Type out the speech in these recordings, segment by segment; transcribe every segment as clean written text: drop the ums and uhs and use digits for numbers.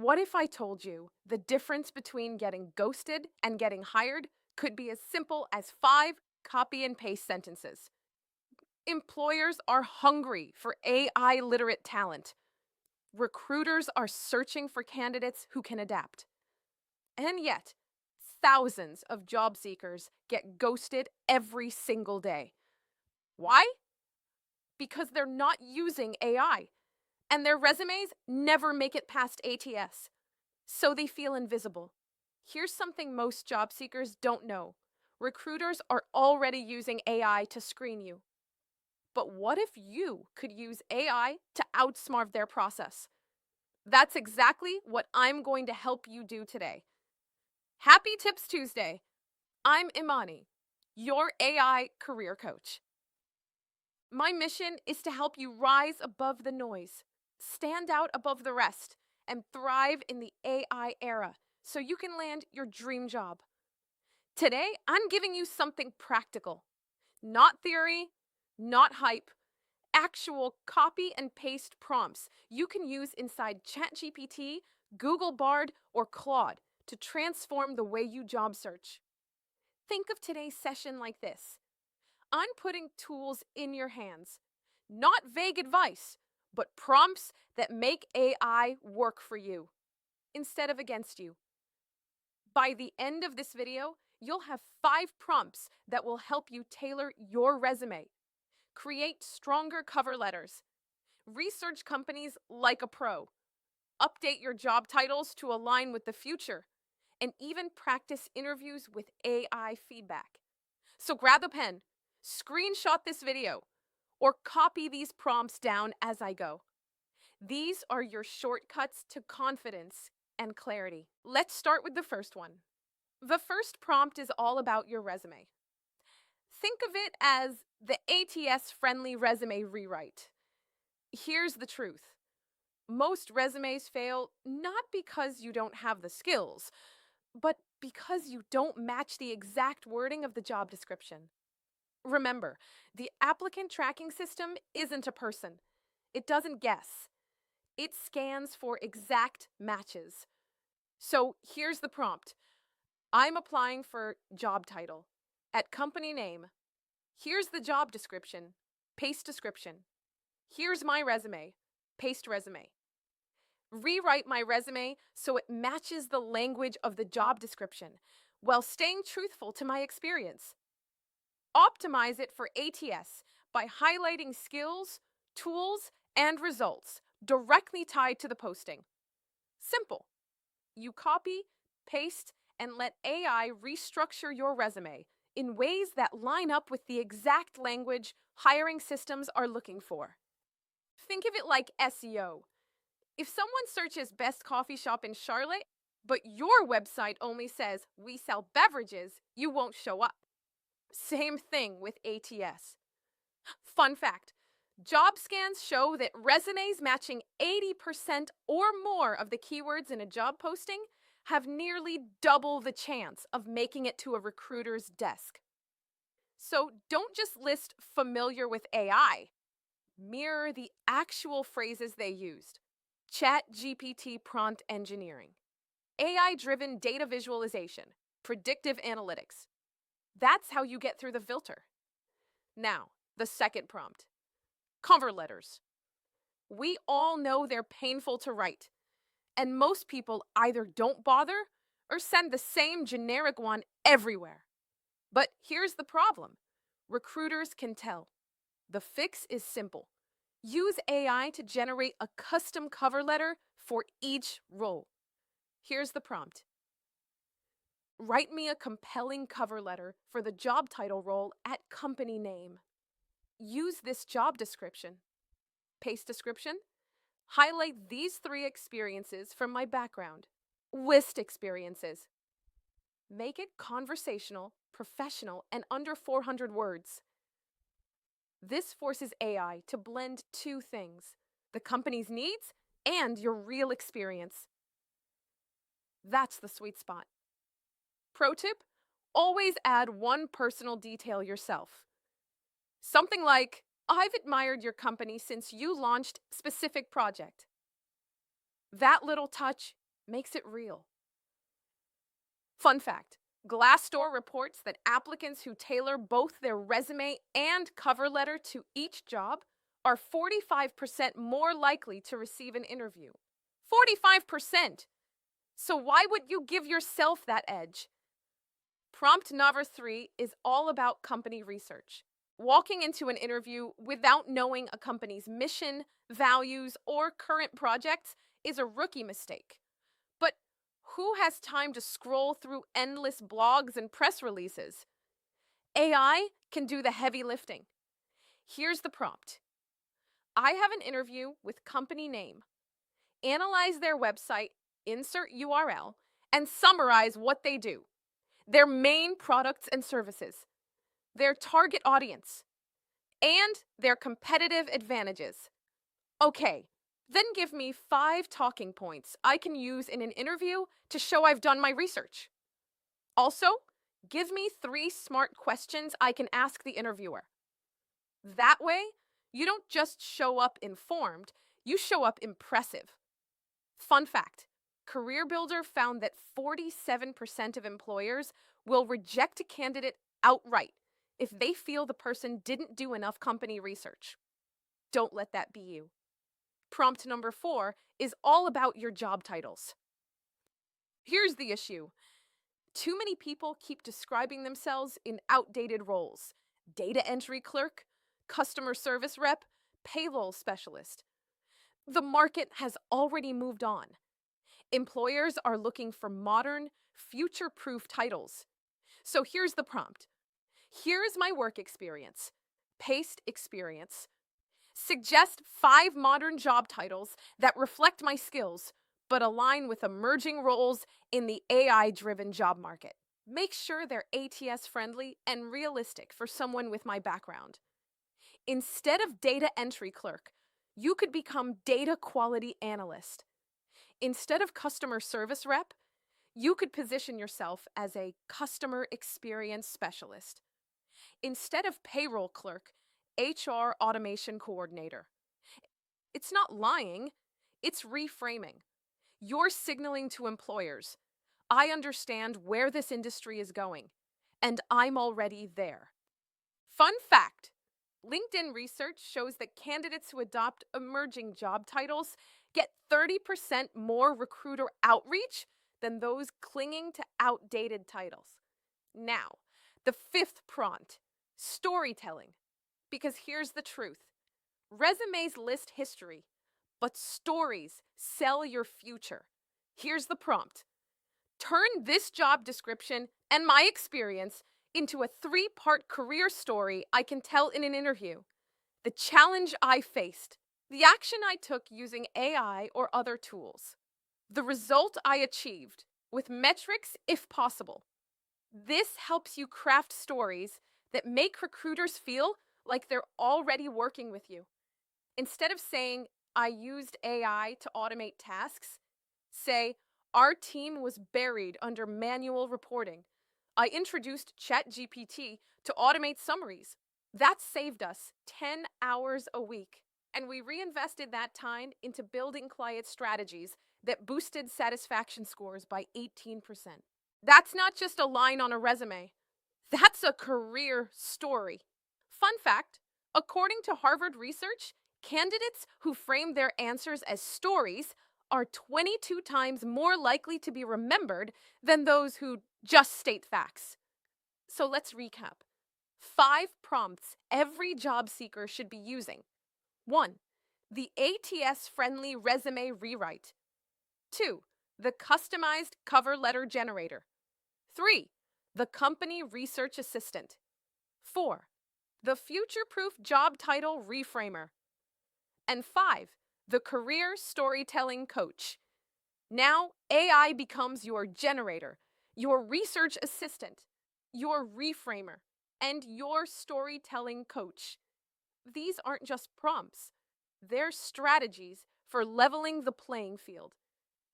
What if I told you the difference between getting ghosted and getting hired could be as simple as 5 copy and paste sentences? Employers are hungry for AI-literate talent. Recruiters are searching for candidates who can adapt. And yet, thousands of job seekers get ghosted every single day. Why? Because they're not using AI, and their resumes never make it past ATS, so they feel invisible. Here's something most job seekers don't know. Recruiters are already using AI to screen you. But what if you could use AI to outsmart their process? That's exactly what I'm going to help you do today. Happy Tips Tuesday! I'm Imani, your AI career coach. My mission is to help you rise above the noise, stand out above the rest, and thrive in the AI era so you can land your dream job. Today, I'm giving you something practical. Not theory, not hype, actual copy and paste prompts you can use inside ChatGPT, Google Bard, or Claude to transform the way you job search. Think of today's session like this. I'm putting tools in your hands, not vague advice, but prompts that make AI work for you instead of against you. By the end of this video, you'll have 5 prompts that will help you tailor your resume, create stronger cover letters, research companies like a pro, update your job titles to align with the future, and even practice interviews with AI feedback. So grab a pen, screenshot this video, or copy these prompts down as I go. These are your shortcuts to confidence and clarity. Let's start with the first one. The first prompt is all about your resume. Think of it as the ATS-friendly resume rewrite. Here's the truth. Most resumes fail not because you don't have the skills, but because you don't match the exact wording of the job description. Remember, the applicant tracking system isn't a person. It doesn't guess. It scans for exact matches. So here's the prompt. I'm applying for job title. At company name, here's the job description. Paste description. Here's my resume. Paste resume. Rewrite my resume so it matches the language of the job description while staying truthful to my experience. Optimize it for ATS by highlighting skills, tools, and results directly tied to the posting. Simple. You copy, paste, and let AI restructure your resume in ways that line up with the exact language hiring systems are looking for. Think of it like SEO. If someone searches best coffee shop in Charlotte, but your website only says we sell beverages, you won't show up. Same thing with ATS. Fun fact, job scans show that resumes matching 80% or more of the keywords in a job posting have nearly double the chance of making it to a recruiter's desk. So don't just list familiar with AI. Mirror the actual phrases they used. ChatGPT prompt engineering, AI-driven data visualization, predictive analytics. That's how you get through the filter. Now, the second prompt. Cover letters. We all know they're painful to write, and most people either don't bother or send the same generic one everywhere. But here's the problem. Recruiters can tell. The fix is simple. Use AI to generate a custom cover letter for each role. Here's the prompt. Write me a compelling cover letter for the job title role at company name. Use this job description. Paste description. Highlight these 3 experiences from my background. List experiences. Make it conversational, professional, and under 400 words. This forces AI to blend 2 things, the company's needs and your real experience. That's the sweet spot. Pro tip, always add 1 personal detail yourself. Something like, I've admired your company since you launched specific project. That little touch makes it real. Fun fact, Glassdoor reports that applicants who tailor both their resume and cover letter to each job are 45% more likely to receive an interview. 45%! So why would you give yourself that edge? Prompt number 3 is all about company research. Walking into an interview without knowing a company's mission, values, or current projects is a rookie mistake. But who has time to scroll through endless blogs and press releases? AI can do the heavy lifting. Here's the prompt. I have an interview with company name. Analyze their website, insert URL, and summarize what they do. Their main products and services, their target audience, and their competitive advantages. Okay, then give me 5 talking points I can use in an interview to show I've done my research. Also, give me 3 smart questions I can ask the interviewer. That way, you don't just show up informed, you show up impressive. Fun fact, CareerBuilder found that 47% of employers will reject a candidate outright if they feel the person didn't do enough company research. Don't let that be you. Prompt number 4 is all about your job titles. Here's the issue. Too many people keep describing themselves in outdated roles. Data entry clerk, customer service rep, payroll specialist. The market has already moved on. Employers are looking for modern, future-proof titles. So here's the prompt. Here's my work experience. Paste experience. Suggest 5 modern job titles that reflect my skills, but align with emerging roles in the AI-driven job market. Make sure they're ATS-friendly and realistic for someone with my background. Instead of data entry clerk, you could become data quality analyst. Instead of customer service rep, you could position yourself as a customer experience specialist. Instead of payroll clerk, HR automation coordinator. It's not lying, it's reframing. You're signaling to employers, I understand where this industry is going, and I'm already there. Fun fact, LinkedIn research shows that candidates who adopt emerging job titles get 30% more recruiter outreach than those clinging to outdated titles. Now, the 5th prompt, storytelling. Because here's the truth. Resumes list history, but stories sell your future. Here's the prompt. Turn this job description and my experience into a 3-part career story I can tell in an interview. The challenge I faced, the action I took using AI or other tools, the result I achieved, with metrics if possible. This helps you craft stories that make recruiters feel like they're already working with you. Instead of saying, I used AI to automate tasks, say, our team was buried under manual reporting. I introduced ChatGPT to automate summaries. That saved us 10 hours a week, and we reinvested that time into building client strategies that boosted satisfaction scores by 18%. That's not just a line on a resume. That's a career story. Fun fact, according to Harvard research, candidates who frame their answers as stories are 22 times more likely to be remembered than those who just state facts. So let's recap. 5 prompts every job seeker should be using. 1. The ATS-friendly resume rewrite. 2. The customized cover letter generator. 3. The company research assistant. 4. The future-proof job title reframer. And 5. The career storytelling coach. Now, AI becomes your generator, your research assistant, your reframer, and your storytelling coach. These aren't just prompts. They're strategies for leveling the playing field.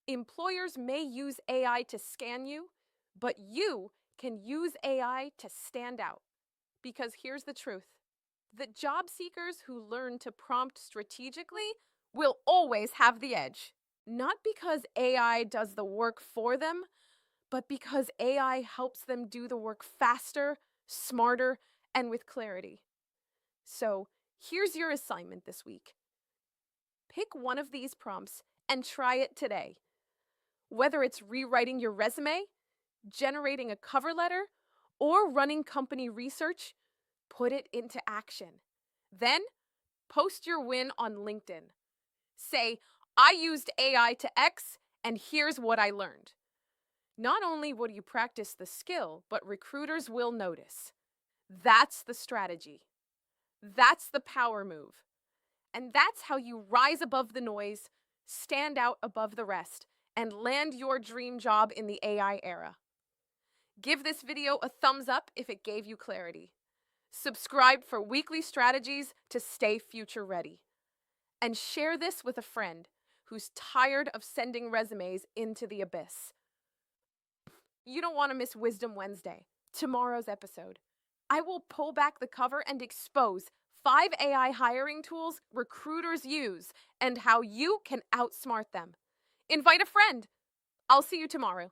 Employers may use AI to scan you, but you can use AI to stand out. Because here's the truth. The job seekers who learn to prompt strategically will always have the edge. Not because AI does the work for them, but because AI helps them do the work faster, smarter, and with clarity. So, here's your assignment this week. Pick one of these prompts and try it today. Whether it's rewriting your resume, generating a cover letter, or running company research, put it into action. Then, post your win on LinkedIn. Say, I used AI to X, and here's what I learned. Not only will you practice the skill, but recruiters will notice. That's the strategy. That's the power move. And that's how you rise above the noise, stand out above the rest, and land your dream job in the AI era. Give this video a thumbs up if it gave you clarity. Subscribe for weekly strategies to stay future ready. And share this with a friend who's tired of sending resumes into the abyss. You don't want to miss Wisdom Wednesday, tomorrow's episode. I will pull back the cover and expose 5 AI hiring tools recruiters use and how you can outsmart them. Invite a friend. I'll see you tomorrow.